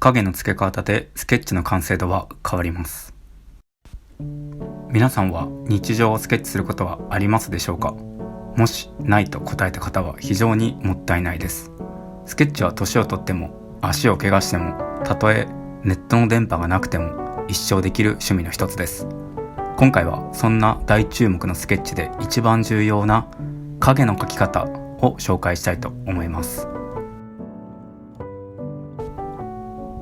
影の付け方でスケッチの完成度は変わります。皆さんは日常をスケッチすることはありますでしょうか？もしないと答えた方は非常にもったいないです。スケッチは年をとっても足を怪我しても、たとえネットの電波がなくても一生できる趣味の一つです。今回はそんな大注目のスケッチで一番重要な影の描き方を紹介したいと思います。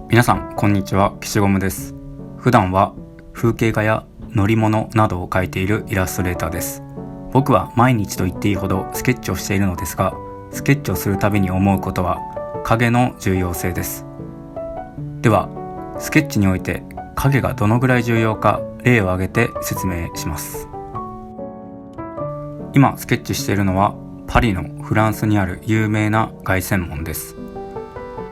皆さんこんにちは、消しゴムです。普段は風景画や乗り物などを描いているイラストレーターです。僕は毎日と言っていいほどスケッチをしているのですが、スケッチをするたびに思うことは影の重要性です。ではスケッチにおいて影がどのぐらい重要か、例を挙げて説明します。今スケッチしているのはパリのフランスにある有名な凱旋門です。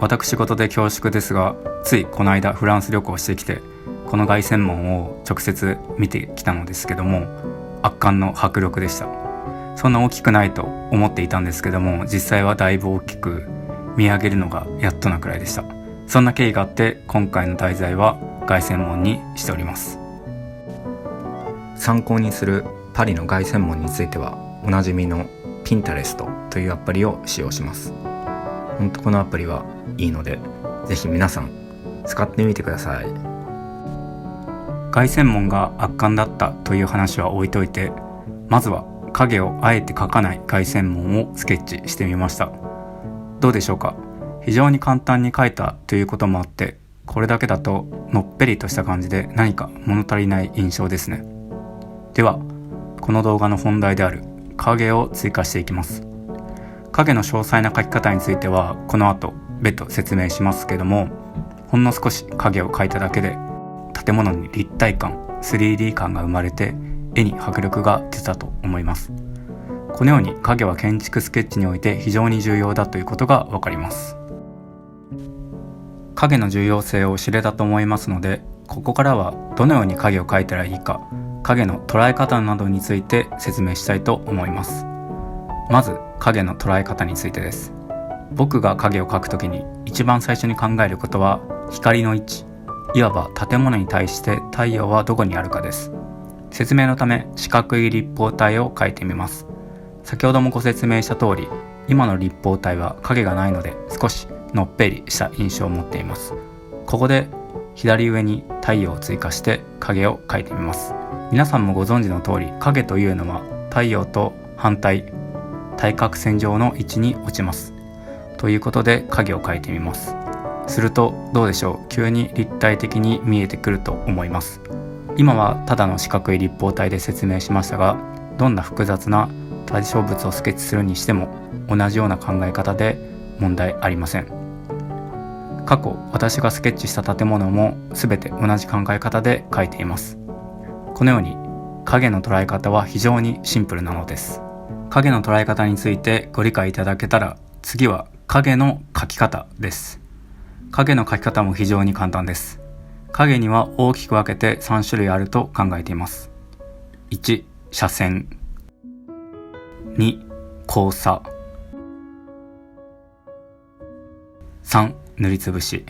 私事で恐縮ですが、ついこの間フランス旅行してきて、この凱旋門を直接見てきたのですけども、圧巻の迫力でした。そんな大きくないと思っていたんですけども、実際はだいぶ大きく、見上げるのがやっとなくらいでした。そんな経緯があって、今回の題材は凱旋門にしております。参考にするパリの凱旋門については、おなじみの Pinterest というアプリを使用します。本当このアプリはいいので、ぜひ皆さん使ってみてください。凱旋門が圧巻だったという話は置いといて、まずは影をあえて描かない凱旋門をスケッチしてみました。どうでしょうか？非常に簡単に描いたということもあって、これだけだとのっぺりとした感じで何か物足りない印象ですね。ではこの動画の本題である影を追加していきます。影の詳細な描き方についてはこの後別途説明しますけども、ほんの少し影を描いただけで建物に立体感、3D 感が生まれて絵に迫力が出たと思います。このように影は建築スケッチにおいて非常に重要だということがわかります。影の重要性を知れたと思いますので、ここからはどのように影を描いたらいいか、影の捉え方などについて説明したいと思います。まず影の捉え方についてです。僕が影を描くときに一番最初に考えることは光の位置、いわば建物に対して太陽はどこにあるかです。説明のため四角い立方体を描いてみます。先ほどもご説明した通り、今の立方体は影がないので少しのっぺりした印象を持っています。ここで左上に太陽を追加して影を描いてみます。皆さんもご存知の通り、影というのは太陽と反対対角線上の位置に落ちます。ということで影を描いてみます。するとどうでしょう、急に立体的に見えてくると思います。今はただの四角い立方体で説明しましたが、どんな複雑な対象物をスケッチするにしても同じような考え方で問題ありません。過去私がスケッチした建物も全て同じ考え方で描いています。このように影の捉え方は非常にシンプルなのです。影の捉え方についてご理解いただけたら、次は影の描き方です。影の描き方も非常に簡単です。影には大きく分けて3種類あると考えています。1、斜線。2、交差。3、塗りつぶし。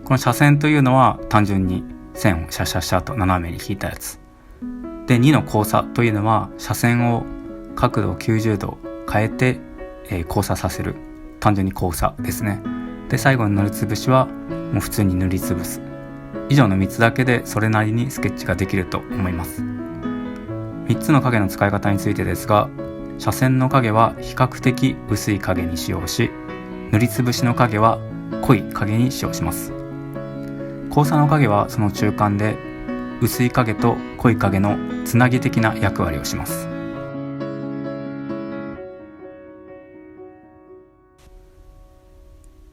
この斜線というのは単純に線をシャシャシャと斜めに引いたやつで、2の交差というのは斜線を角度を90度変えて、交差させる、単純に交差ですね。で、最後の塗りつぶしはもう普通に塗りつぶす。以上の3つだけでそれなりにスケッチができると思います。3つの影の使い方についてですが、斜線の影は比較的薄い影に使用し、塗りつぶしの影は濃い影に使用します。交差の影はその中間で、薄い影と濃い影のつなぎ的な役割をします。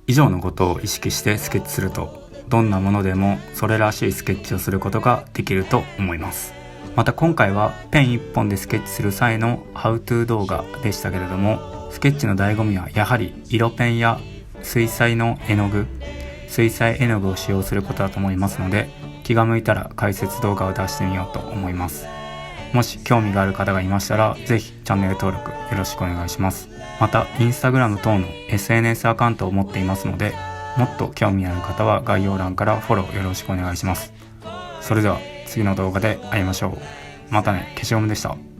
以上のことを意識してスケッチすると、どんなものでもそれらしいスケッチをすることができると思います。また今回はペン1本でスケッチする際のハウトゥー動画でしたけれども、スケッチの醍醐味はやはり色ペンや水彩の絵の具、水彩絵の具を使用することだと思いますので、気が向いたら解説動画を出してみようと思います。もし興味がある方がいましたら、ぜひチャンネル登録よろしくお願いします。またインスタグラム等の SNS アカウントを持っていますので、もっと興味ある方は概要欄からフォローよろしくお願いします。それでは次の動画で会いましょう。またね。消しゴムでした。